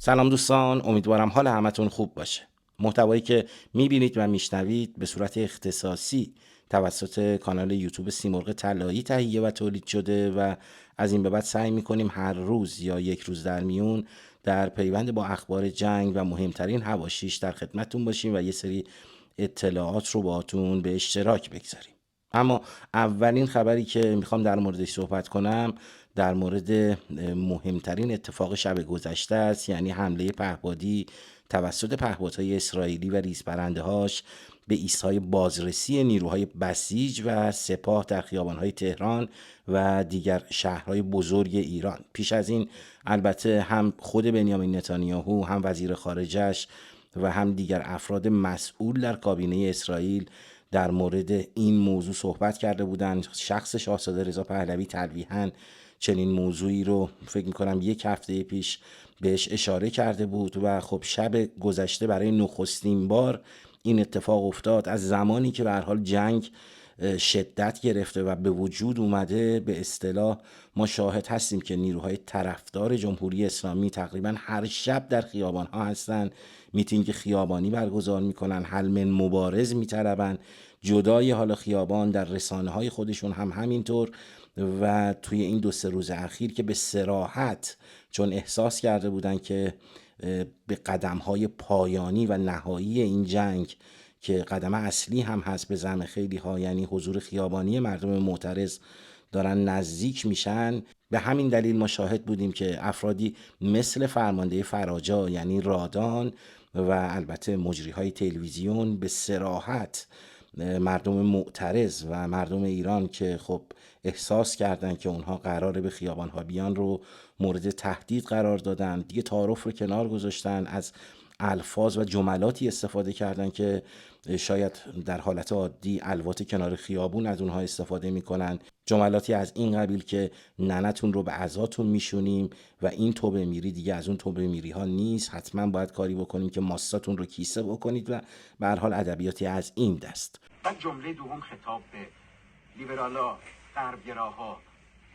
سلام دوستان، امیدوارم حال همتون خوب باشه. محتوایی که میبینید و میشنوید به صورت اختصاصی توسط کانال یوتیوب سیمرغ طلایی تهیه و تولید شده و از این به بعد سعی میکنیم هر روز یا یک روز در میون در پیوند با اخبار جنگ و مهمترین حواشیش در خدمتتون باشیم و یه سری اطلاعات رو باهاتون به اشتراک بگذاریم. اما اولین خبری که میخوام در موردش صحبت کنم در مورد مهمترین اتفاق شب گذشته است، یعنی حمله پهپادی توسط پهپادهای اسرائیلی و ریزپرنده‌هاش به ایستگاه بازرسی نیروهای بسیج و سپاه در خیابان‌های تهران و دیگر شهرهای بزرگ ایران. پیش از این البته هم خود بنیامین نتانیاهو، هم وزیر خارجش و هم دیگر افراد مسئول در کابینه اسرائیل در مورد این موضوع صحبت کرده بودند. شخص شاهزاده رضا پهلوی تلویحاً چنین موضوعی رو فکر میکنم یک هفته پیش بهش اشاره کرده بود و خب شب گذشته برای نخستین بار این اتفاق افتاد از زمانی که به هر حال جنگ شدت گرفته و به وجود اومده. به اصطلاح ما شاهد هستیم که نیروهای طرفدار جمهوری اسلامی تقریبا هر شب در خیابان‌ها هستن، میتینگ خیابانی برگزار میکنن، حل من مبارز میطلبن. جدای حالا خیابان در رسانه‌های خودشون هم همینطور و توی این 2-3 روز اخیر که به صراحت چون احساس کرده بودن که به قدم‌های پایانی و نهایی این جنگ که قدم اصلی هم هست به زعم خیلی ها، یعنی حضور خیابانی مردم معترض دارن نزدیک میشن، به همین دلیل ما شاهد بودیم که افرادی مثل فرمانده فراجا یعنی رادان و البته مجری های تلویزیون به صراحت مردم معترض و مردم ایران که خب احساس کردن که اونها قراره به خیابان‌ها بیان رو مورد تهدید قرار دادن. دیگه تعارف رو کنار گذاشتن، از الفاظ و جملاتی استفاده کردن که شاید در حالت عادی الوات کنار خیابون از اونها استفاده میکنن. جملاتی از این قبیل که ننتون رو به عزاتون میشونیم و این توبه میری دیگه از اون توبه میری ها نیست، حتما باید کاری بکنیم که ماستاتون رو کیسه بکنید و به هر حال ادبیاتی از این دست. بعد جمله دوم خطاب به لیبرالا، غربگراها،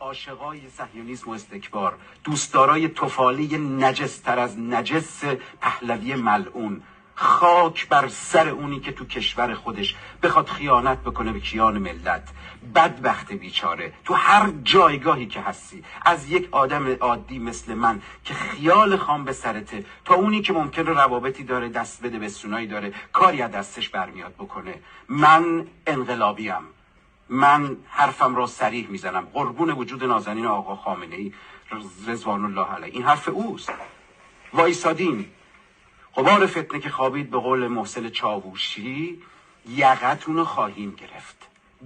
عاشقای صهیونیسم و استکبار، دوستدارای طفالی نجستر از نجس پهلوی ملعون، خاک بر سر اونی که تو کشور خودش بخواد خیانت بکنه به کیان ملت. بدبخت بیچاره، تو هر جایگاهی که هستی، از یک آدم عادی مثل من که خیال خام به سرته تا اونی که ممکنه روابطی داره، دست بده به سونایی داره، کاری از دستش برمیاد بکنه. من انقلابیم، من حرفم را صریح میزنم، قربون وجود نازنین آقا خامنه‌ای رضوان الله علیه. این حرف اوست. وایسادین، غبار فتنه که خوابید به قول محسن چاووشی یقتون رو خواهیم گرفت،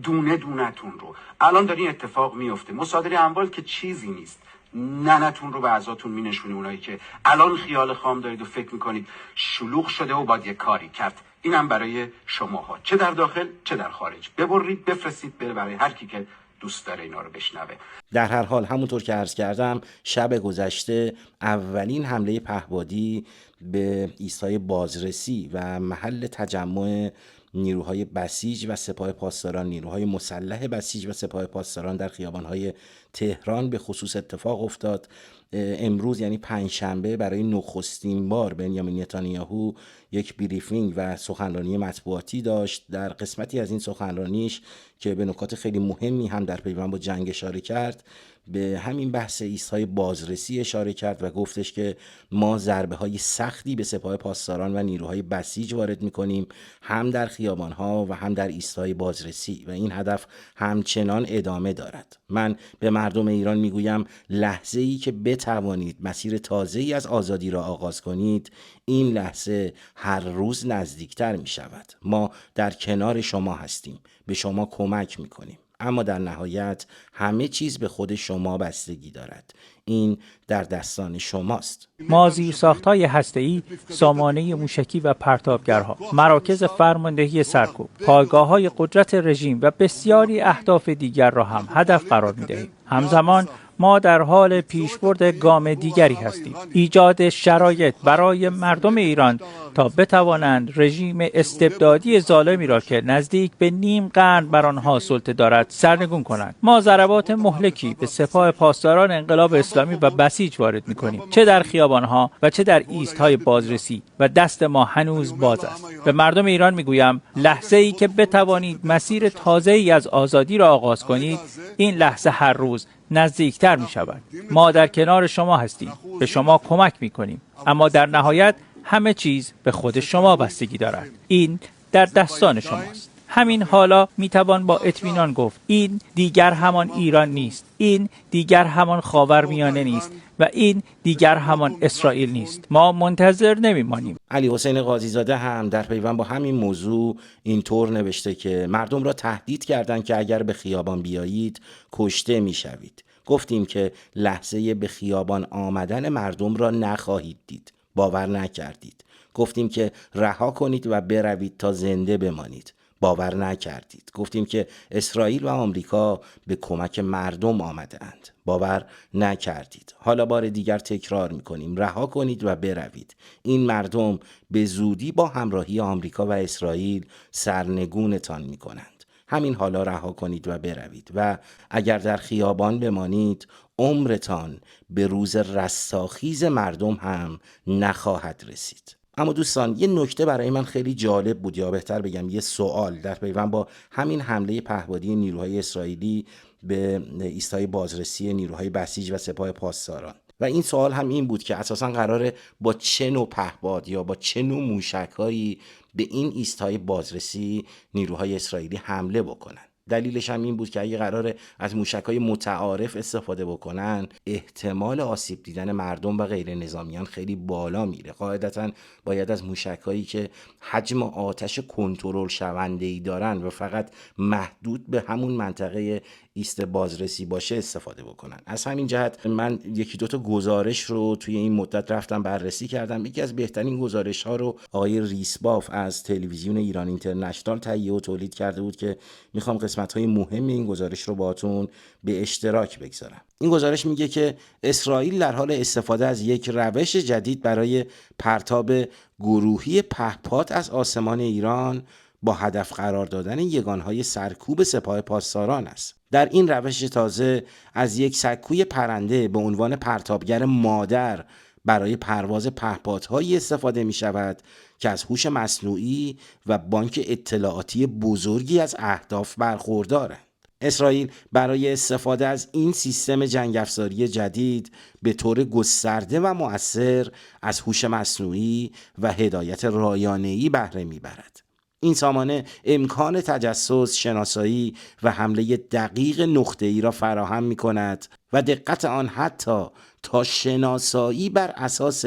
دونه دونتون رو. الان داره این اتفاق میفته. مصادره اموال که چیزی نیست، ننتون رو به عزاتون مینشونه. اونایی که الان خیال خام دارید و فکر میکنید شلوغ شده و باید یه کاری کرد، اینم برای شماها، چه در داخل چه در خارج. ببرید بفرستید بره برای هر کی که دوست داره اینا رو بشنوه. در هر حال همونطور که عرض کردم شب گذشته اولین حمله پهپادی به ایستگاه بازرسی و محل تجمع نیروهای بسیج و سپاه پاسداران، نیروهای مسلح بسیج و سپاه پاسداران در خیابان‌های تهران به خصوص اتفاق افتاد. امروز یعنی پنجشنبه برای نخستین بار بنیامین نتانیاهو یک بریفینگ و سخنرانی مطبوعاتی داشت. در قسمتی از این سخنرانیش که به نکات خیلی مهمی هم در پیوند با جنگ اشاره کرد، به همین بحث ایستگاه بازرسی اشاره کرد و گفتش که ما ضربه های سختی به سپاه پاسداران و نیروهای بسیج وارد میکنیم، هم در خیابان ها و هم در ایستگاه بازرسی، و این هدف همچنان ادامه دارد. من به مردم ایران میگویم لحظه ای که بتوانید مسیر تازه‌ای از آزادی را آغاز کنید، این لحظه هر روز نزدیکتر می شود. ما در کنار شما هستیم، به شما کمک میکنیم، اما در نهایت همه چیز به خود شما بستگی دارد. این در دستان شماست. ما زیرساخت‌های هسته‌ای، سامانه موشکی و پرتابگرها، مراکز فرماندهی سرکوب، پایگاه‌های قدرت رژیم و بسیاری اهداف دیگر را هم هدف قرار می‌دهیم. همزمان ما در حال پیشبرد گام دیگری هستیم: ایجاد شرایط برای مردم ایران تا بتوانند رژیم استبدادی ظالمی را که نزدیک به نیم قرن بر آنها سلطه دارد سرنگون کنند. ما ضربات مهلکی به سپاه پاسداران انقلاب اسلامی و بسیج وارد می‌کنیم، چه در خیابان‌ها و چه در ایست‌های بازرسی، و دست ما هنوز باز است. به مردم ایران میگویم لحظه‌ای که بتوانید مسیر تازه‌ای از آزادی را آغاز کنید، این لحظه هر روز نزدیکتر می شود. ما در کنار شما هستیم، به شما کمک می کنیم، اما در نهایت همه چیز به خود شما بستگی دارد. این در دستان شماست. همین حالا می توان با اطمینان گفت این دیگر همان ایران نیست، این دیگر همان خاورمیانه نیست و این دیگر همان اسرائیل نیست. ما منتظر نمی مانیم. علی حسین قاضی‌زاده هم در پیوند با همین موضوع اینطور نوشته که مردم را تهدید کردند که اگر به خیابان بیایید کشته میشوید. گفتیم که لحظه به خیابان آمدن مردم را نخواهید دید. باور نکردید. گفتیم که رها کنید و بروید تا زنده بمانید. باور نکردید. گفتیم که اسرائیل و آمریکا به کمک مردم آمده‌اند. باور نکردید. حالا بار دیگر تکرار می‌کنیم، رها کنید و بروید. این مردم به زودی با همراهی آمریکا و اسرائیل سرنگونتان می‌کنند. همین حالا رها کنید و بروید و اگر در خیابان بمانید عمرتان به روز رستاخیز مردم هم نخواهد رسید. اما دوستان یه نکته برای من خیلی جالب بود، یا بهتر بگم یه سوال در پیوند با همین حمله پهپادی نیروهای اسرائیلی به ایستگاه بازرسی نیروهای بسیج و سپاه پاسداران. و این سوال هم این بود که اساساً قراره با چه نوع پهپاد یا با چه نوع موشک‌هایی به این ایستگاه بازرسی نیروهای اسرائیلی حمله بکنن. دلیلش هم این بود که اگه قراره از موشک‌های متعارف استفاده بکنن، احتمال آسیب دیدن مردم و غیر نظامیان خیلی بالا میره. قاعدتاً باید از موشک‌هایی که حجم آتش کنترل شونده‌ای دارن و فقط محدود به همون منطقه ایست بازرسی باشه استفاده بکنن. از همین جهت من یکی دو تا گزارش رو توی این مدت رفتم بررسی کردم. یکی از بهترین گزارش‌ها رو آقای ریسباف از تلویزیون ایران اینترنشنال تهیه و تولید کرده بود که میخوام قسمت‌های مهم این گزارش رو باهاتون به اشتراک بگذارم. این گزارش میگه که اسرائیل در حال استفاده از یک روش جدید برای پرتاب گروهی پهپاد از آسمان ایران با هدف قرار دادن یگانهای سرکوب سپاه پاسداران است. در این روش تازه از یک سکوی پرنده به عنوان پرتابگر مادر برای پرواز پهپادهایی استفاده می شود که از هوش مصنوعی و بانک اطلاعاتی بزرگی از اهداف برخوردارند. اسرائیل برای استفاده از این سیستم جنگ افزاری جدید به طور گسترده و مؤثر از هوش مصنوعی و هدایت رایانه‌ای بهره می‌برد. این سامانه امکان تجسس، شناسایی و حمله دقیق نقطه‌ای را فراهم می‌کند و دقت آن حتی تا شناسایی بر اساس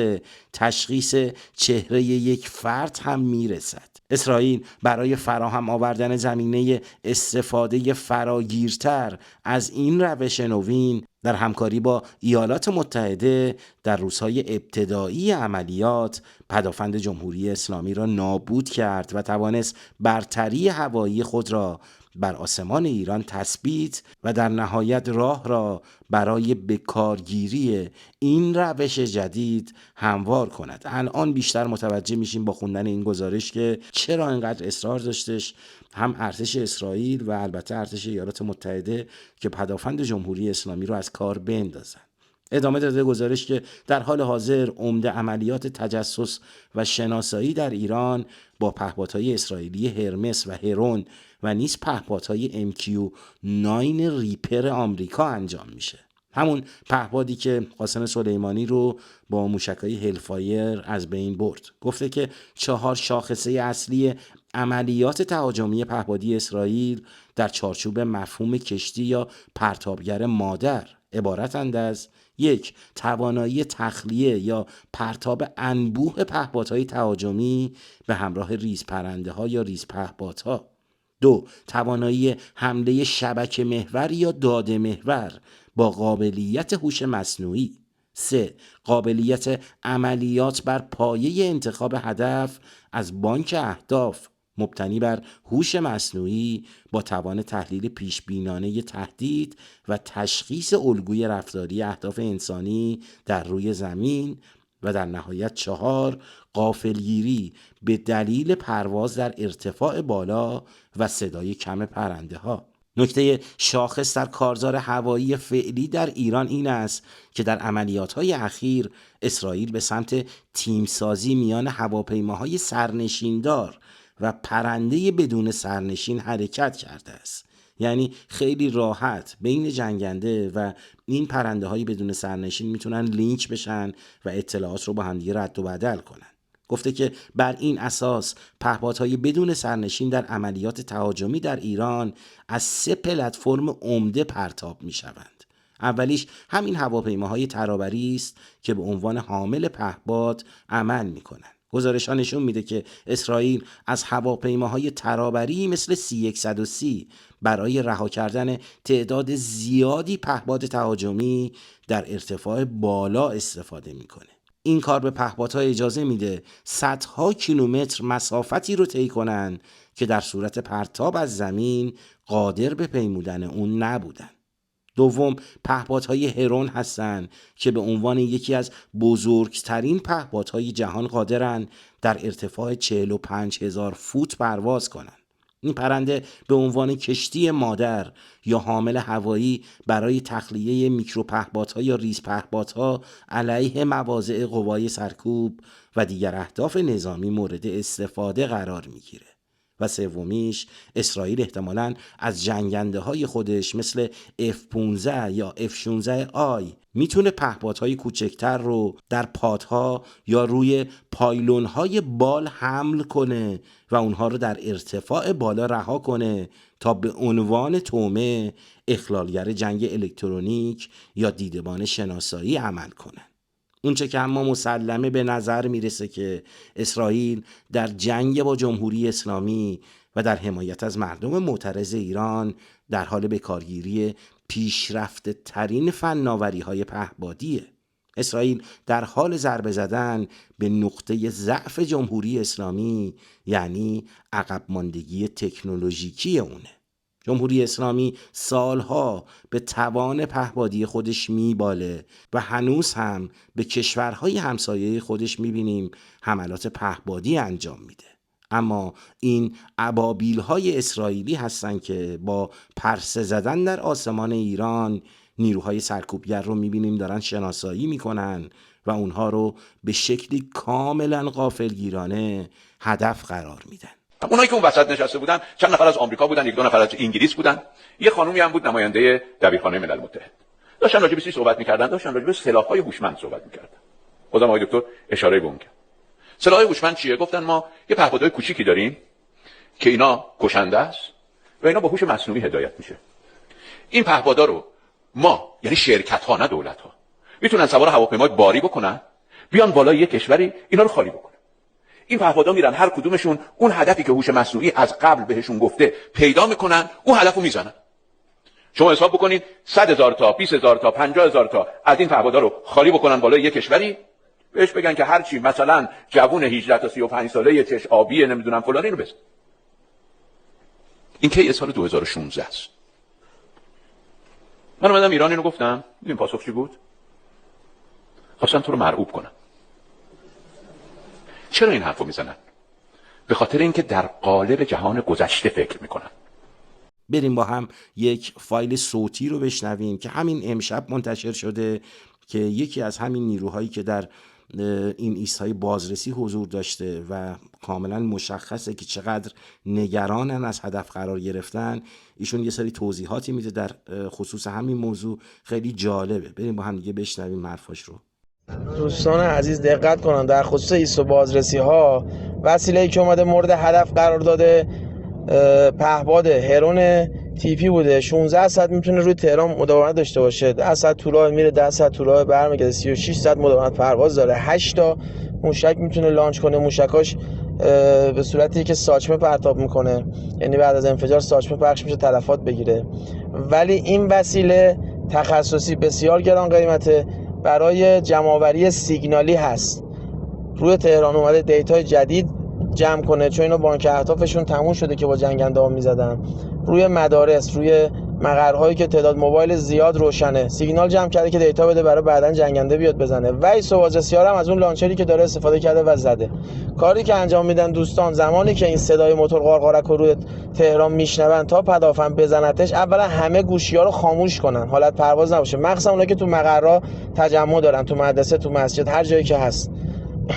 تشخیص چهره یک فرد هم میرسد. اسرائیل برای فراهم آوردن زمینه استفاده فراگیرتر از این روش نوین در همکاری با ایالات متحده در روزهای ابتدایی عملیات پدافند جمهوری اسلامی را نابود کرد و توانست برتری هوایی خود را بر آسمان ایران تثبیت و در نهایت راه را برای بکارگیری این روش جدید هموار کند. الان بیشتر متوجه میشیم با خوندن این گزارش که چرا اینقدر اصرار داشتش هم ارتش اسرائیل و البته ارتش ایالات متحده که پدافند جمهوری اسلامی رو از کار بندازن. ادامه داده گزارش که در حال حاضر عمده عملیات تجسس و شناسایی در ایران با پهپادهای اسرائیلی هرمس و هرون و نیز پهپادهای MQ-9 ریپر آمریکا انجام میشه. همون پهپادی که قاسم سلیمانی رو با موشک‌های هلفایر از بین برد. گفته که 4 شاخصه اصلی عملیات تهاجمی پهپادی اسرائیل در چارچوب مفهوم کشتی یا پرتابگر مادر عبارتند از 1. توانایی تخلیه یا پرتاب انبوه پهپادهای تهاجمی به همراه ریزپرنده‌ها یا ریزپهپادها. 2. توانایی حمله شبکه محور یا داده محور با قابلیت هوش مصنوعی. 3. قابلیت عملیات بر پایه انتخاب هدف از بانک اهداف مبتنی بر هوش مصنوعی با توان تحلیل پیشبینانه تهدید و تشخیص الگوی رفتاری اهداف انسانی در روی زمین. و در نهایت 4 غافلگیری به دلیل پرواز در ارتفاع بالا و صدای کم پرنده ها. نکته شاخص در کارزار هوایی فعلی در ایران این است که در عملیات‌های اخیر اسرائیل به سمت تیمسازی میان هواپیماهای سرنشیندار و پرنده بدون سرنشین حرکت کرده است. یعنی خیلی راحت بین جنگنده و این پرنده های بدون سرنشین میتونن لینک بشن و اطلاعات رو با همدیگه رد و بدل کنن. گفته که بر این اساس پهپادهای بدون سرنشین در عملیات تهاجمی در ایران از 3 پلتفرم عمده پرتاب میشوند. اولیش همین هواپیماهای ترابری است که به عنوان حامل پهپاد عمل میکنن. گزارش ها نشون میده که اسرائیل از هواپیماهای ترابری مثل C-130 برای رها کردن تعداد زیادی پهپاد تهاجمی در ارتفاع بالا استفاده میکنه. این کار به پهپادها اجازه میده صدها کیلومتر مسافتی رو طی کنن که در صورت پرتاب از زمین قادر به پیمودن اون نبودن. دوم، پهپادهای هرون هستند که به عنوان یکی از بزرگترین پهپادهای جهان قادرن در ارتفاع 45,000 فوت پرواز کنند. این پرنده به عنوان کشتی مادر یا حامل هوایی برای تخلیه میکروپهپادها یا ریزپهپادها علیه مواضع قوای سرکوب و دیگر اهداف نظامی مورد استفاده قرار میگیره. و سومیش، اسرائیل احتمالاً از جنگنده های خودش مثل F-15 یا F-16I میتونه پهپادهای کوچکتر رو در پادها یا روی پایلونهای بال حمل کنه و اونها رو در ارتفاع بالا رها کنه تا به عنوان طعمه اخلالگر جنگ الکترونیک یا دیدبان شناسایی عمل کنه. اونچه که اما مسلمه به نظر میرسه که اسرائیل در جنگ با جمهوری اسلامی و در حمایت از مردم معترض ایران در حال بکارگیری پیشرفته ترین فناوری های پهپادیه. اسرائیل در حال ضربه زدن به نقطه ضعف جمهوری اسلامی، یعنی عقب ماندگی تکنولوژیکی اونه. جمهوری اسلامی سالها به توان پهپادی خودش میباله و هنوز هم به کشورهای همسایه خودش میبینیم حملات پهپادی انجام میده. اما این ابابیل‌های اسرائیلی هستن که با پرسه زدن در آسمان ایران نیروهای سرکوبگر رو میبینیم دارن شناسایی میکنن و اونها رو به شکلی کاملا غافلگیرانه هدف قرار میدن. اونایی که اون وسط نشسته بودن چند نفر از آمریکا بودن، 1-2 نفر از انگلیس بودن، یه خانومی هم بود نماینده دبیرخانه ملل متحد. داشتن راجع به چی صحبت می‌کردن؟ داشتن راجع به سلاح‌های هوشمند صحبت می‌کردن. خودم آقای دکتر اشاره به اون کرد. سلاح‌های هوشمند چیه؟ گفتن ما یه پهپادهای کوچیکی داریم که اینا کشنده است و اینا با هوش مصنوعی هدایت میشه. این پهپادا رو ما، یعنی شرکت‌ها نه دولت‌ها، میتونن سوار هواپیمای باری بکنن، بیان بالای یک کشوری اینا رو خالی بکنن. این پهپادا میرن هر کدومشون اون هدفی که هوش مصنوعی از قبل بهشون گفته پیدا میکنن، اون هدفو میزنن. شما حساب بکنید 100,000 تا 20,000 تا 50,000 تا از این پهپادا رو خالی بکنن بالای یک کشوری، بهش بگن که هر چی مثلا جوون 18 تا 35 ساله چش آبی نمیدونم فلان اینو بزن. این کی سال 2016 است. من اومدم ایران اینو گفتم، این پاسخ چی بود؟ خواستن تو رو مرعوب کنن. چرا این حرفو میزنن؟ به خاطر اینکه در قالب جهان گذشته فکر میکنن. بریم با هم یک فایل صوتی رو بشنویم که همین امشب منتشر شده که یکی از همین نیروهایی که در این ایستگاه بازرسی حضور داشته و کاملا مشخصه که چقدر نگرانن از هدف قرار گرفتن، ایشون یه سری توضیحاتی میده در خصوص همین موضوع. خیلی جالبه. بریم با هم دیگه بشنویم حرفاش رو. دوستان عزیز دقت کنن، در خصوص ایستگاه بازرسی ها وسیله‌ای که اومده مورد هدف قرار داده پهپاد هرون تیپی بوده. 16 ساعت میتونه روی تهران مداومت داشته باشه، 10 ساعت تو راه میره، 10 ساعت تو راه برمیگرده، 36 ساعت مداومت پرواز داره، 8 تا موشک میتونه لانچ کنه. موشکاش به صورتی که ساچمه پرتاب میکنه، یعنی بعد از انفجار ساچمه پخش میشه تلفات بگیره. ولی این وسیله تخصصی بسیار گران قیمته، برای جمع‌آوری سیگنالی هست. روی تهران اومده دیتای جدید جمع کنه، چون اینا بانک اهدافشون تموم شده که با جنگنده ها میزدن، روی مدارس، روی مقرهایی که تعداد موبایل زیاد روشنه سیگنال جمع کرده که دیتا بده برای بعدن جنگنده بیاد بزنه. وایس و بازرسی‌ها هم از اون لانچری که داره استفاده کرده و زده. کاری که انجام میدن دوستان، زمانی که این صدای موتور قارقارک رو روی تهران میشنون تا پدافند بزنتش، اولا همه گوشی‌ها رو خاموش کنن، حالت پرواز نباشه، مخصوصا اونایی که تو مقرها تجمع دارن، تو مدرسه، تو مسجد، هر جایی که هست،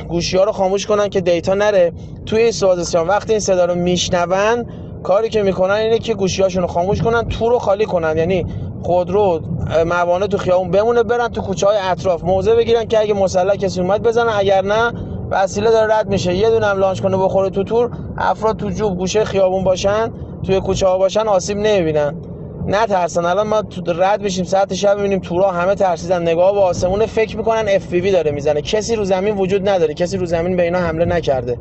گوشی‌ها رو خاموش کنن که دیتا نره توی این سوازسیان. وقتی این صدا رو میشنون، کاری که میکنن اینه که گوشی‌هاشون رو خاموش کنن، تو رو خالی کنن، یعنی خودرو، موانع تو خیابون بمونه، برن تو کوچه‌های اطراف موضع بگیرن که اگه مسلح کسی اومد بزنن، اگر نه وسیله داره رد میشه، یه دونه هم لانچ کنه بخوره تو تور، افراد تو جوب گوشه خیابون باشن، توی کوچه‌ها باشن، آسیب نمیبینن. نترسن. الان ما تو رد بشیم ساعت شب میبینیم تورا همه ترسیدن، نگاه به آسمون، فکر میکنن FPV داره میزنه. کسی رو زمین وجود نداره، کسی رو زمین به اینا حمله نکرده،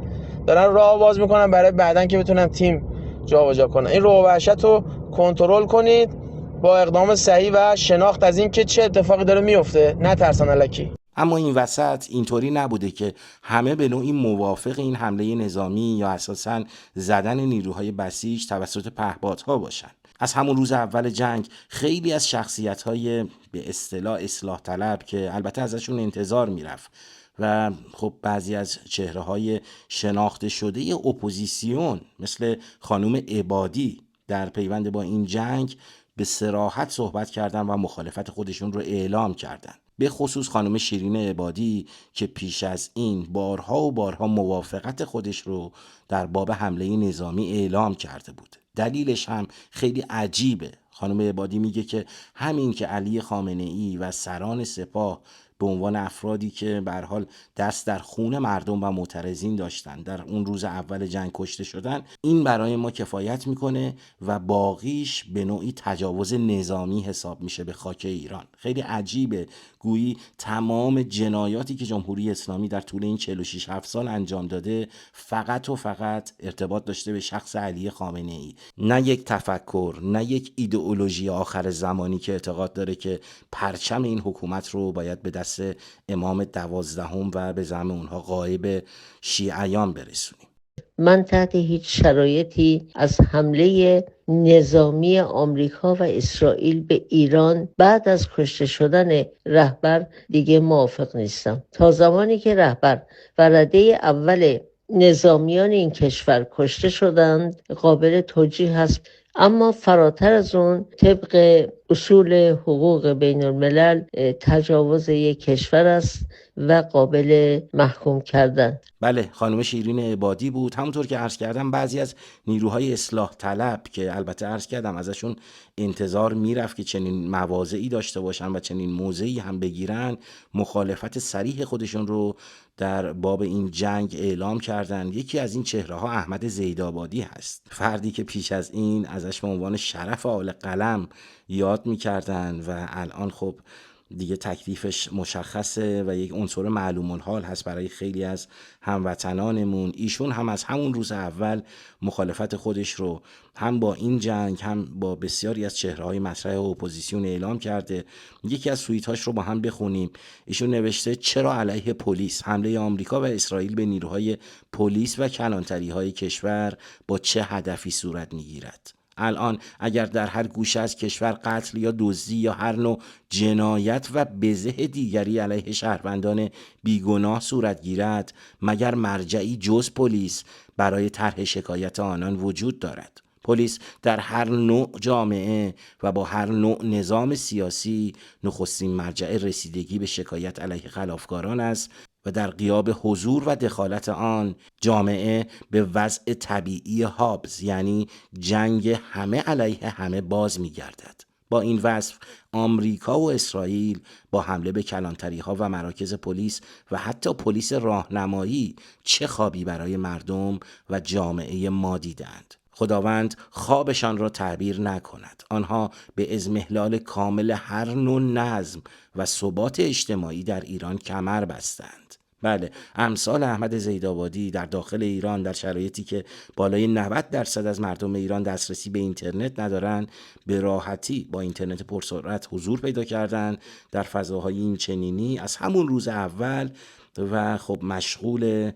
دارن راه باز میکنن برای بعدن که بتونن تیم جابجا کنن. این رعب و وحشت رو کنترل کنید با اقدام صحیح و شناخت از این که چه اتفاقی داره میفته. نترسن الکی. اما این وسط اینطوری نبوده که همه به نوعی موافق این حمله نظامی یا اساساً زدن نیروهای بسیج توسط پهپادها باشن. از همون روز اول جنگ خیلی از شخصیت‌های به اصطلاح اصلاح طلب که البته ازشون انتظار میرفت و خب بعضی از چهره‌های شناخته شده اپوزیسیون مثل خانم عبادی در پیوند با این جنگ به صراحت صحبت کردن و مخالفت خودشون رو اعلام کردن. به خصوص خانم شیرین عبادی که پیش از این بارها و بارها موافقت خودش رو در باب حمله نظامی اعلام کرده بود. دلیلش هم خیلی عجیبه. خانم عبادی میگه که همین که علی خامنه‌ای و سران سپاه به عنوان افرادی که به هر حال دست در خون مردم و معترضین داشتن در اون روز اول جنگ کشته شدن، این برای ما کفایت میکنه و باقیش به نوعی تجاوز نظامی حساب میشه به خاک ایران. خیلی عجیبه، گویی تمام جنایاتی که جمهوری اسلامی در طول این 46-7 سال انجام داده فقط و فقط ارتباط داشته به شخص علی خامنه‌ای، نه یک تفکر، نه یک ایدئولوژی آخر زمانی که اعتقاد داره که پرچم این حکومت رو باید به دست امام 12 و به زعم اونها غایب شیعیان برسونیم. من تحت هیچ شرایطی از حمله نظامی آمریکا و اسرائیل به ایران بعد از کشته شدن رهبر دیگه موافق نیستم. تا زمانی که رهبر و رده اول نظامیان این کشور کشته شدند قابل توجیه هست، اما فراتر از اون طبق اصول حقوق بین الملل تجاوز یک کشور است و قابل محکوم کردن. بله، خانم شیرین عبادی بود. همونطور که عرض کردم بعضی از نیروهای اصلاح طلب که البته عرض کردم ازشون انتظار میرفت که چنین مواضعی داشته باشن و چنین موضعی هم بگیرن، مخالفت صریح خودشون رو در باب این جنگ اعلام کردن. یکی از این چهره ها احمد زیدآبادی هست، فردی که پیش از این ازش به عنوان شرف آل قلم یاد میکردن و الان خب دیگه تکلیفش مشخصه و یک عنصر معلوم الحال هست برای خیلی از هموطنانمون. ایشون هم از همون روز اول مخالفت خودش رو هم با این جنگ هم با بسیاری از چهره‌های مطرح اپوزیسیون اعلام کرده. یکی از توییتاش رو با هم بخونیم. ایشون نوشته چرا علیه پلیس؟ حمله آمریکا و اسرائیل به نیروهای پلیس و کلانتری‌های کشور با چه هدفی صورت می‌گیرد؟ الان اگر در هر گوشه از کشور قتل یا دزدی یا هر نوع جنایت و بزه دیگری علیه شهروندان بیگناه صورت گیرد، مگر مرجعی جز پلیس برای طرح شکایت آنان وجود دارد؟ پلیس در هر نوع جامعه و با هر نوع نظام سیاسی نخستین مرجع رسیدگی به شکایت علیه خلافکاران است و در غیاب حضور و دخالت آن جامعه به وضع طبیعی هابز یعنی جنگ همه علیه همه باز می گردد. با این وصف آمریکا و اسرائیل با حمله به کلانتری‌ها و مراکز پلیس و حتی پلیس راهنمایی چه خوابی برای مردم و جامعه ما دیدند. خداوند خوابشان را تعبیر نکند. آنها به اضمحلال کامل هر نوع نظم و ثبات اجتماعی در ایران کمر بستند. بله، امثال احمد زیدآبادی در داخل ایران در شرایطی که بالای 90% از مردم ایران دسترسی به اینترنت ندارن، به راحتی با اینترنت پرسرعت حضور پیدا کردن در فضاهای این چنینی از همون روز اول و خب مشغول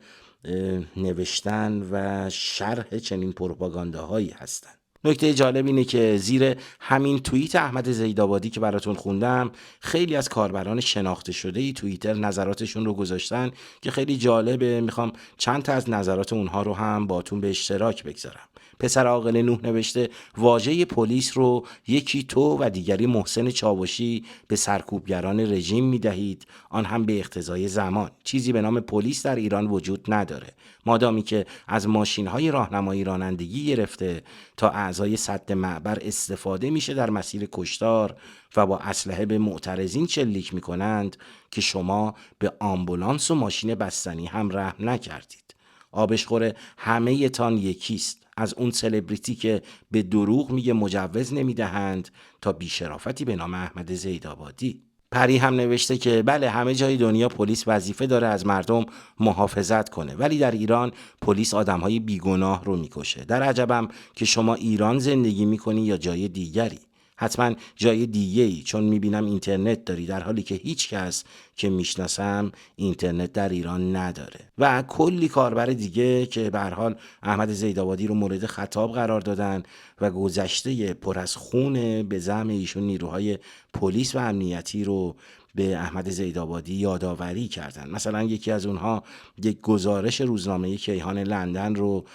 نوشتن و شرح چنین پروپاگانداهایی هستند. نکته جالب اینه که زیر همین توییت احمد زیدآبادی که براتون خوندم خیلی از کاربران شناخته شده ای توییتر نظراتشون رو گذاشتن که خیلی جالبه. میخوام چند تا از نظرات اونها رو هم باتون به اشتراک بگذارم. پسر عاقل نوح نوشته واژه پلیس رو یکی تو و دیگری محسن چاوشی به سرکوبگران رژیم میدهید، آن هم به اقتضای زمان. چیزی به نام پلیس در ایران وجود نداره. مادامی که از ماشین‌های راهنمایی رانندگی گرفته تا اعضای سد معبر استفاده میشه در مسیر کشتار و با اسلحه به معترضین شلیک میکنند که شما به آمبولانس و ماشین بستنی هم رحم نکردید. آبشخور همه تان یکیست، از اون سلبریتی که به دروغ میگه مجوز نمیدهند تا بیشرافتی به نام احمد زیدآبادی. پری هم نوشته که بله همه جای دنیا پلیس وظیفه داره از مردم محافظت کنه، ولی در ایران پلیس آدمهای بیگناه رو میکشه. در عجبم که شما ایران زندگی میکنی یا جای دیگری. حتما جای دیگه‌ای، چون میبینم اینترنت داری، در حالی که هیچ کس که میشناسم اینترنت در ایران نداره. و کلی کاربر دیگه که به هر حال احمد زیدآبادی رو مورد خطاب قرار دادن و گذشته پر از خون به زعم ایشون نیروهای پلیس و امنیتی رو به احمد زیدآبادی یادآوری کردن. مثلا یکی از اونها یک گزارش روزنامه کیهان لندن رو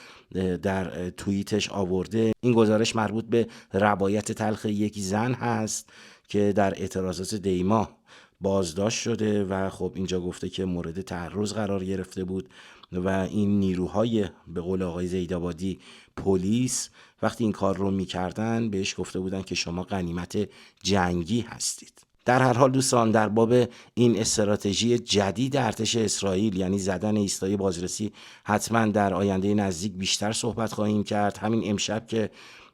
در توییتش آورده. این گزارش مربوط به روایت تلخ یک زن هست که در اعتراضات دیما بازداشت شده و خب اینجا گفته که مورد تعرض قرار گرفته بود و این نیروهای به قول آقای زیدآبادی پلیس وقتی این کار رو میکردن بهش گفته بودن که شما غنیمت جنگی هستید. در هر حال دوستان، در باب این استراتژی جدید ارتش اسرائیل یعنی زدن ایستای بازرسی حتما در آینده نزدیک بیشتر صحبت خواهیم کرد. همین امشب که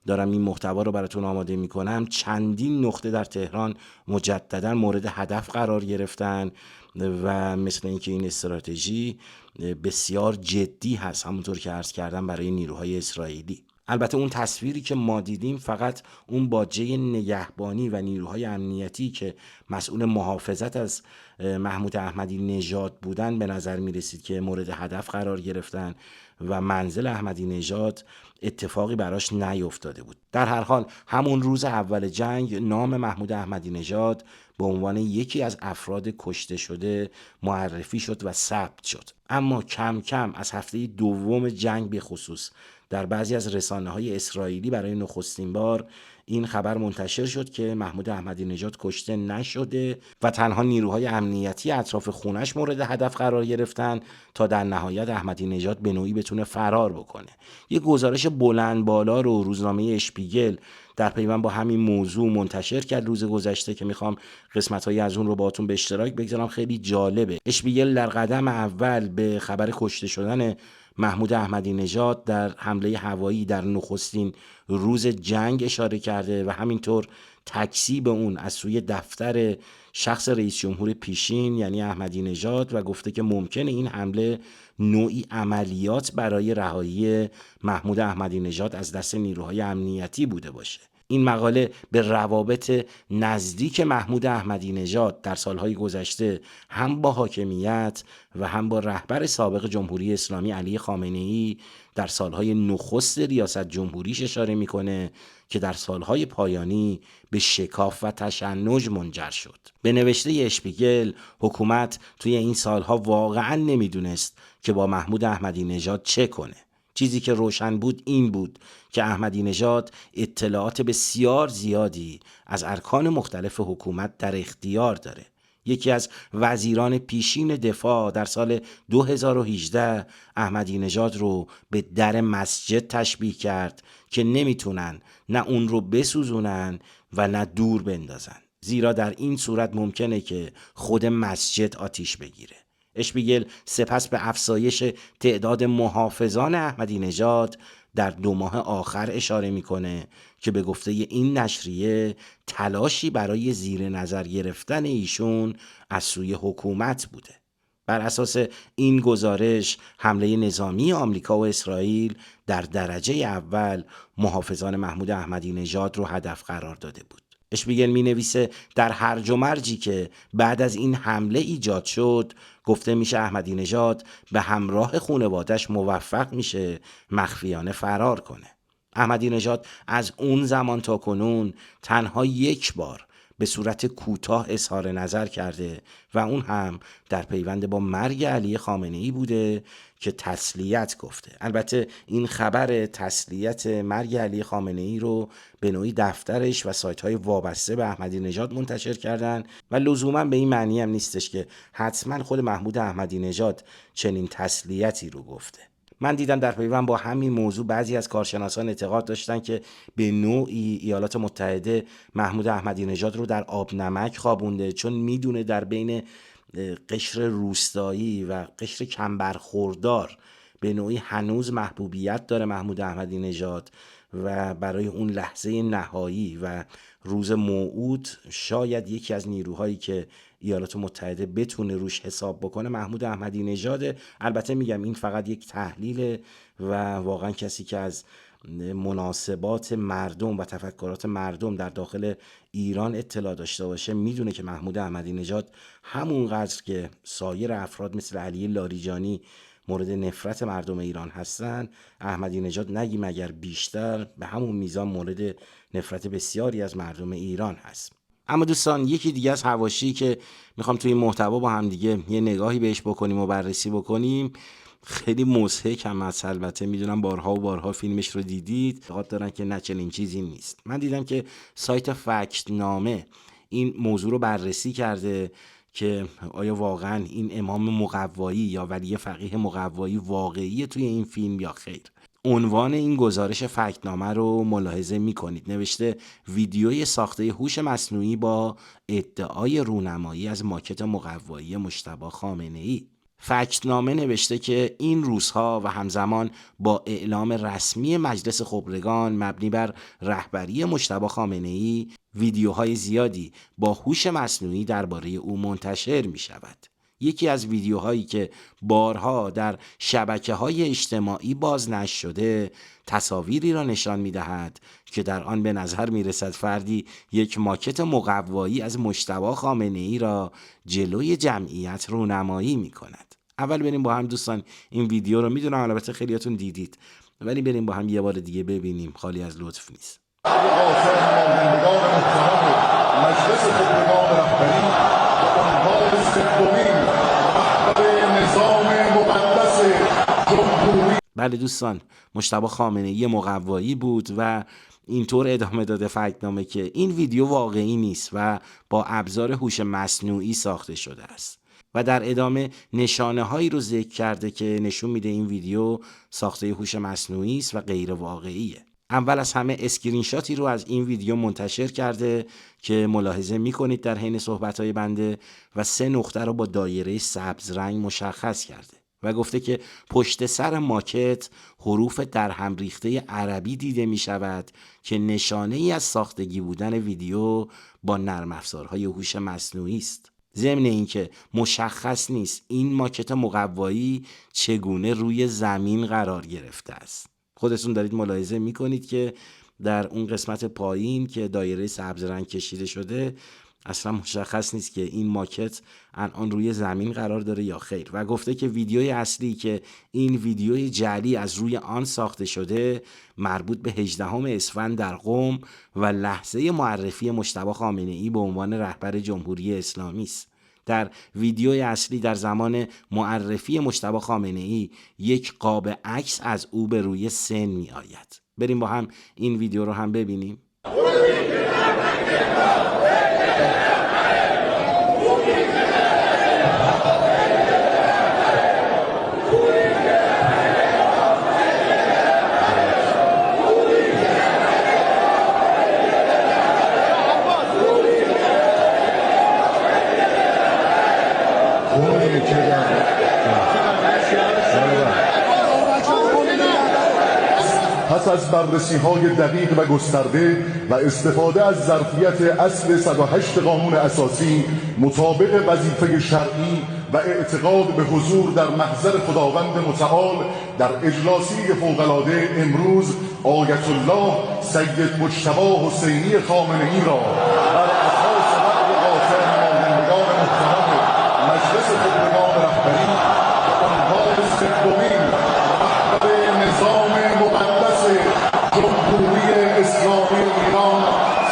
دارم این محتوا رو براتون آماده میکنم چندین نقطه در تهران مجددا مورد هدف قرار گرفتن و مثل اینکه این استراتژی بسیار جدی هست، همونطور که عرض کردم، برای نیروهای اسرائیلی. البته اون تصویری که ما دیدیم فقط اون باجه نگهبانی و نیروهای امنیتی که مسئول محافظت از محمود احمدی نژاد بودن به نظر می رسید که مورد هدف قرار گرفتن و منزل احمدی نژاد اتفاقی براش نیفتاده بود. در هر حال همون روز اول جنگ نام محمود احمدی نژاد به عنوان یکی از افراد کشته شده معرفی شد و ثبت شد. اما کم کم از هفته دوم جنگ به خصوص در بعضی از رسانه‌های اسرائیلی برای نخستین بار این خبر منتشر شد که محمود احمدی نژاد کشته نشده و تنها نیروهای امنیتی اطراف خونش مورد هدف قرار گرفتن تا در نهایت احمدی نژاد به نوعی بتونه فرار بکنه. یک گزارش بلند بالا رو روزنامه اشپیگل در پیوند با همین موضوع منتشر کرد روز گذشته که میخوام قسمت‌هایی از اون رو باهاتون به اشتراک بگذارم. خیلی جالبه. اشپیگل در قدم اول به خبر کشته شدن محمود احمدی نژاد در حمله هوایی در نخستین روز جنگ اشاره کرده و همینطور تکذیب اون از سوی دفتر شخص رئیس جمهور پیشین یعنی احمدی نژاد و گفته که ممکنه این حمله نوعی عملیات برای رهایی محمود احمدی نژاد از دست نیروهای امنیتی بوده باشه. این مقاله به روابط نزدیک محمود احمدی نژاد در سالهای گذشته هم با حاکمیت و هم با رهبر سابق جمهوری اسلامی علی خامنه‌ای در سالهای نخست ریاست جمهوریش اشاره میکنه که در سالهای پایانی به شکاف و تشنج منجر شد. به نوشته اشپیگل حکومت توی این سالها واقعا نمیدونست که با محمود احمدی نژاد چه کنه. چیزی که روشن بود این بود که احمدی نژاد اطلاعات بسیار زیادی از ارکان مختلف حکومت در اختیار داره. یکی از وزیران پیشین دفاع در سال 2018 احمدی نژاد رو به در مسجد تشبیه کرد که نمیتونن نه اون رو بسوزونن و نه دور بندازن، زیرا در این صورت ممکنه که خود مسجد آتیش بگیره. اشپیگل سپس به افزایش تعداد محافظان احمدی نژاد در 2 ماه آخر اشاره میکنه که به گفته این نشریه تلاشی برای زیر نظر گرفتن ایشون از سوی حکومت بوده. بر اساس این گزارش حمله نظامی آمریکا و اسرائیل در درجه اول محافظان محمود احمدی نژاد رو هدف قرار داده بود. اشپیگل می نویسه در هرج و مرجی که بعد از این حمله ایجاد شد، گفته میشه احمدی نژاد به همراه خانواده‌اش موفق میشه مخفیانه فرار کنه. احمدی نژاد از اون زمان تا کنون تنها یک بار به صورت کوتاه اظهار نظر کرده و اون هم در پیوند با مرگ علی خامنه‌ای بوده که تسلیت گفته. البته این خبر تسلیت مرگ علی خامنه‌ای رو به نوعی دفترش و سایت‌های وابسته به احمدی نژاد منتشر کردن و لزوما به این معنی هم نیستش که حتما خود محمود احمدی نژاد چنین تسلیتی رو گفته. من دیدم در پیوند با همین موضوع بعضی از کارشناسان اعتقاد داشتن که به نوعی ایالات متحده محمود احمدی نژاد رو در آب نمک خوابونده، چون میدونه در بین قشر روستایی و قشر کمبرخوردار به نوعی هنوز محبوبیت داره محمود احمدی نژاد و برای اون لحظه نهایی و روز موعود شاید یکی از نیروهایی که ایالات متحده بتونه روش حساب بکنه محمود احمدی نژاده. البته میگم این فقط یک تحلیل و واقعا کسی که از مناسبات مردم و تفکرات مردم در داخل ایران اطلاع داشته باشه میدونه که محمود احمدی نژاد همونقدر که سایر افراد مثل علی لاریجانی مورد نفرت مردم ایران هستن، احمدی نژاد نگیم اگر بیشتر به همون میزان مورد نفرت بسیاری از مردم ایران هست. اما دوستان یکی دیگه از حواشی که میخوام توی این محتوا با هم دیگه یه نگاهی بهش بکنیم و بررسی بکنیم، خیلی مضحک هم هست. البته میدونم بارها و بارها فیلمش رو دیدید، اعتقاد دارن که نه چنین چیزی نیست. من دیدم که سایت فکت نامه این موضوع رو بررسی کرده که آیا واقعا این امام مقوایی یا ولی فقیه مقوایی واقعیه توی این فیلم یا خیر. عنوان این گزارش فکتنامه رو ملاحظه می‌کنید. نوشته ویدیوی ساخته هوش مصنوعی با ادعای رونمایی از ماکت مقوایی مجتبی خامنه‌ای. فکتنامه نوشته که این روزها و همزمان با اعلام رسمی مجلس خبرگان مبنی بر رهبری مجتبی خامنه‌ای ویدیوهای زیادی با هوش مصنوعی درباره او منتشر می شود. یکی از ویدیوهایی که بارها در شبکه‌های اجتماعی بازنشر شده تصاویری را نشان می‌دهد که در آن به نظر می‌رسد فردی یک ماکت مقوایی از مجتبی خامنه‌ای را جلوی جمعیت رونمایی می‌کند. اول بریم با هم دوستان این ویدیو رو، میدونم البته خیلیاتون دیدید ولی بریم با هم یه بار دیگه ببینیم، خالی از لطف نیست. مجلس خبرگان رهبری و عنوان سومین رهبر نظام مقدس جمهوری. بله دوستان، مجتبی خامنه‌ای مقوایی بود و اینطور ادامه داده فکتنامه که این ویدیو واقعی نیست و با ابزار هوش مصنوعی ساخته شده است و در ادامه نشانه هایی رو ذکر کرده که نشون میده این ویدیو ساخته هوش مصنوعی است و غیر واقعیه. اول از همه اسکرین شاتی رو از این ویدیو منتشر کرده که ملاحظه میکنید در حین صحبت‌های بنده و 3 نقطه رو با دایره سبز رنگ مشخص کرده و گفته که پشت سر ماکت حروف در هم ریخته عربی دیده می شود که نشانه ای از ساختگی بودن ویدیو با نرم افزارهای هوش مصنوعی است. ضمن اینکه مشخص نیست این ماکت مقوایی چگونه روی زمین قرار گرفته است. خودتون دارید ملاحظه میکنید که در اون قسمت پایین که دایره سبز رنگ کشیده شده اصلا مشخص نیست که این ماکت الان روی زمین قرار داره یا خیر و گفته که ویدیوی اصلی که این ویدیوی جعلی از روی آن ساخته شده مربوط به 18 اسفند در قم و لحظه معرفی مجتبی خامنه‌ای به عنوان رهبر جمهوری اسلامی است. در ویدیوی اصلی در زمان معرفی مجتبی خامنه‌ای یک قاب عکس از او به روی سن می آید. بریم با هم این ویدیو رو هم ببینیم. پس از بررسی‌های دقیق و گسترده و استفاده از ظرفیت اصل 108 قانون اساسی مطابق وظیفه شرعی و اعتقاد به حضور در محضر خداوند متعال در اجلاسی فوق‌العاده امروز آیت الله سید مجتبی حسینی خامنه‌ای را ستودگان رهبری و آنها سومین رهبر نظام مقدس جمهوری اسلامی ایران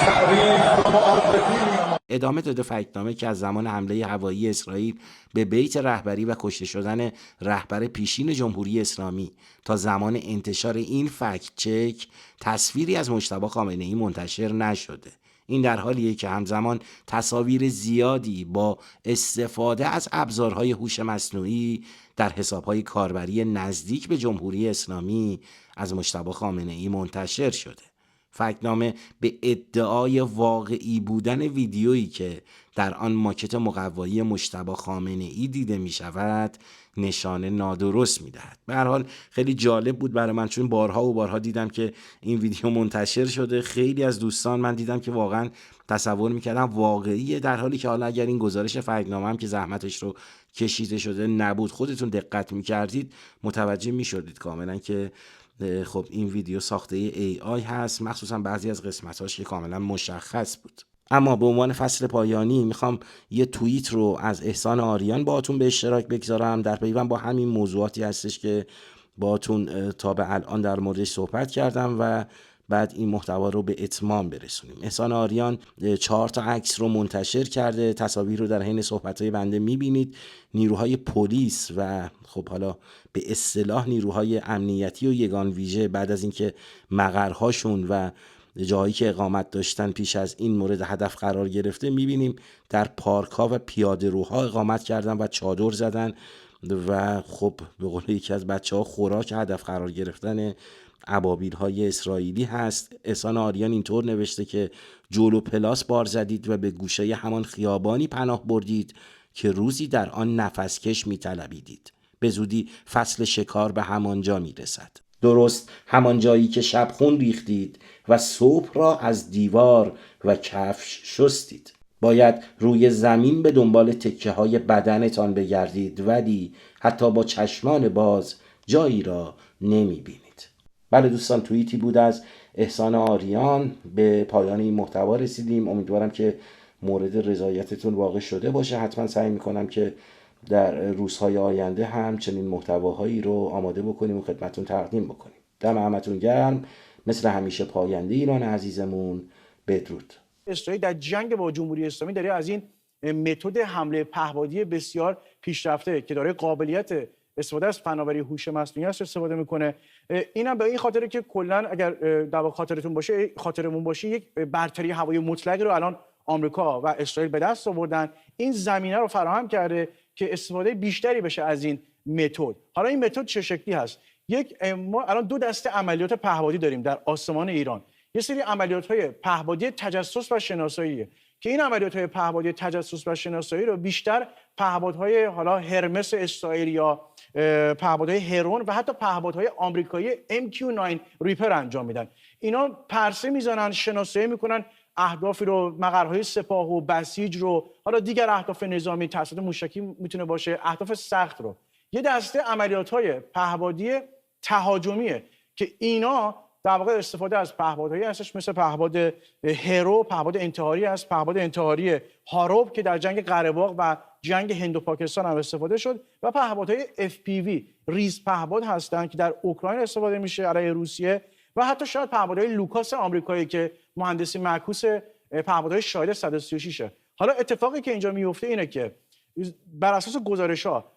تعریف و معرفی می‌نماید. ادامه داده فکتنامه که از زمان حمله هوایی اسرائیل به بیت رهبری و کشته شدن رهبر پیشین جمهوری اسلامی تا زمان انتشار این فکت چک تصویری از مجتبی خامنه‌ای منتشر نشده. این در حالیه که همزمان تصاویر زیادی با استفاده از ابزارهای هوش مصنوعی در حسابهای کاربری نزدیک به جمهوری اسلامی از مجتبی خامنه‌ای منتشر شده. فکتنامه به ادعای واقعی بودن ویدیویی که در آن ماکت مقوایی مجتبی خامنه‌ای دیده می شود نشانه نادرست می دهد. به هر حال خیلی جالب بود برای من، چون بارها و بارها دیدم که این ویدیو منتشر شده. خیلی از دوستان من دیدم که واقعا تصور میکردم واقعیه، در حالی که حالا اگر این گزارش فکتنامه هم که زحمتش رو کشیده شده نبود خودتون دقت میکردید متوجه میشدید کاملا که خب این ویدیو ساخته AI هست، مخصوصا بعضی از قسمتاش که کاملا مشخص بود. اما به عنوان فصل پایانی میخوام یه توییت رو از احسان آریان باهاتون به اشتراک بگذارم در پیوند با همین موضوعاتی هستش که باهاتون تا به الان در موردش صحبت کردم و بعد این محتوا رو به اتمام برسونیم. احسان آریان 4 تا عکس رو منتشر کرده، تصاویر رو در حین صحبت‌های بنده می‌بینید. نیروهای پلیس و خب حالا به اصطلاح نیروهای امنیتی و یگان ویژه بعد از اینکه مقرهاشون و جایی که اقامت داشتن پیش از این مورد هدف قرار گرفته می‌بینیم در پارک‌ها و پیاده‌روها اقامت کردن و چادر زدن و خب به قول یکی از بچه‌ها خوراک هدف قرار گرفتن ابابیل‌های اسرائیلی هست. احسان آریان اینطور نوشته که جولو پلاس بار زدید و به گوشه همان خیابانی پناه بردید که روزی در آن نفسکش می‌طلبیدید. به زودی فصل شکار به همانجا می‌رسد. درست همان جایی که شبخون ریختید و صبح را از دیوار و کفش شستید. باید روی زمین به دنبال تکه‌های بدنتان بگردید ولی حتی با چشمان باز جایی را نمی‌بینید. بله دوستان، توییتی بود از احسان آریان. به پایان این محتوا رسیدیم. امیدوارم که مورد رضایتتون واقع شده باشه. حتما سعی میکنم که در روزهای آینده هم چنین محتواهایی رو آماده بکنیم و خدمتتون تقدیم بکنیم. دم همتون گرم. مثل همیشه پاینده ایران عزیزمون. بدرود. اسرائیل در جنگ با جمهوری اسلامی داره از این متد حمله پهپادی بسیار پیشرفته که داره قابلیت استفاده از فناوری هوش مصنوعی است استفاده میکنه. اینم به این خاطره که کلا اگر در خاطرمون باشه یک برتری هوایی مطلقی رو الان آمریکا و اسرائیل به دست آوردن. این زمینه رو فراهم کرده که استفاده بیشتری بشه از این متد. حالا این متد چه شکلی هست؟ ما الان 2 دسته عملیات پهپادی داریم در آسمان ایران. یه سری عملیات‌های پهپادی تجسس و شناساییه که این عملیات‌های پهپادی تجسس و شناسایی رو بیشتر پهپادهای حالا هرمس اسرائیل یا پهپادهای هرون و حتی پهپادهای آمریکایی MQ-9 ریپر انجام میدن. اینا پرسه میزنن، شناسایی میکنن اهدافی رو، مقرهای سپاه و بسیج رو، حالا دیگر اهداف نظامی توسط موشکی میتونه باشه، اهداف سخت رو. یه دسته عملیات‌های پهپادی تهاجمیه که اینا در واقع استفاده از پهپادهایی هستش مثل پهپاد هرو، پهپاد انتحاری است، پهپاد انتحاری هاروب که در جنگ قره باغ و جنگ هند و پاکستان هم استفاده شد و پهپادهای FPV ریز پهپاد هستند که در اوکراین استفاده میشه علیه روسیه و حتی شاید پهپادهای لوکاس آمریکایی که مهندسی معکوس پهپادهای شاهد 136. حالا اتفاقی که اینجا میفته اینه که بر اساس گزارش‌ها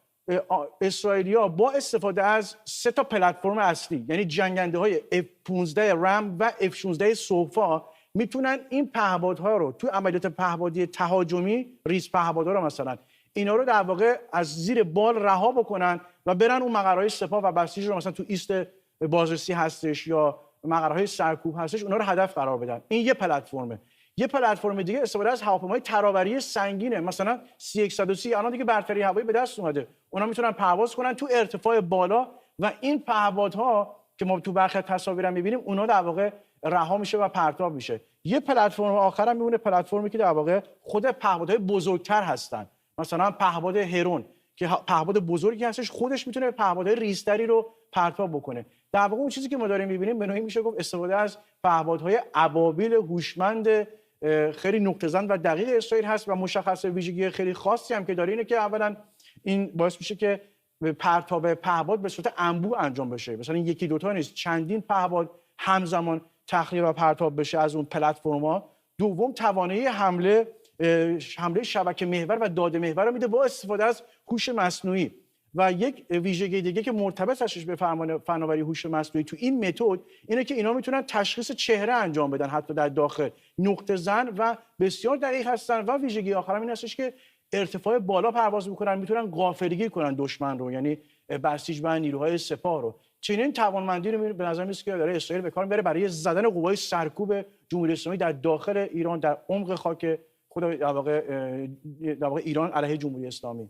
اسرائیلیا با استفاده از 3 تا پلتفرم اصلی یعنی جنگنده‌های F-15 رم و F-16 سوفا میتونن این پهپادها رو تو عملیات پهپادی تهاجمی ریز پهپادها رو مثلا اینا رو در واقع از زیر بال رها بکنن و برن اون مقرهای سپاه و بسیج رو مثلا تو ایست بازرسی هستش یا مقرهای سرکوب هستش اونا رو هدف قرار بدن. این یه پلتفرمه. یه پلتفرم دیگه استفاده از هواپیمای ترابری سنگینه، مثلا C-130 الان دیگه برتری هوایی به دست اومده، اونا میتونن پرواز کنن تو ارتفاع بالا و این پهپادها که ما تو برخی تصاویر هم می‌بینیم اونا در واقع رها میشه و پرتاب میشه. یه پلتفرم آخر هم میمونه، پلتفرمی که در واقع خود پهپادهای بزرگتر هستن، مثلا پهپاد هرون که پهپاد بزرگی هستش، خودش میتونه پهپادهای ریزتری رو پرتاب بکنه. در واقع اون چیزی که ما داریم می‌بینیم به نوعی میشه گفت استفاده از پهپادهای ابابیل هوشمند خیلی نقطه‌زن و دقیق اسرائیل هست و مشخص ویژگی خیلی خاصی هم که داره اینه که اولا این باعث میشه که پرتاب پهپاد به صورت انبوه انجام بشه. مثلا یکی دوتا نیست، چندین پهپاد همزمان تخلیه و پرتاب بشه از اون پلتفرم‌ها. دوم توانایی حمله شبکه محور و داده محور رو میده با استفاده از هوش مصنوعی. و یک ویژگی دیگه که مرتبط هستش به فناوری هوش مصنوعی تو این متد اینه که اینا میتونن تشخیص چهره انجام بدن، حتی در داخل نقطه زن و بسیار دقیق هستن. و ویژگی آخر این هستش که ارتفاع بالا پرواز میکنن، میتونن غافلگیر کنن دشمن رو، یعنی بسیج بند نیروهای سپاه رو. چنین توانمندی رو به نظر میاد که داره اسرائیل به کار میبره برای زدن قوای سرکوب جمهوری اسلامی در داخل ایران، در عمق خاک خود در واقع ایران علیه جمهوری اسلامی.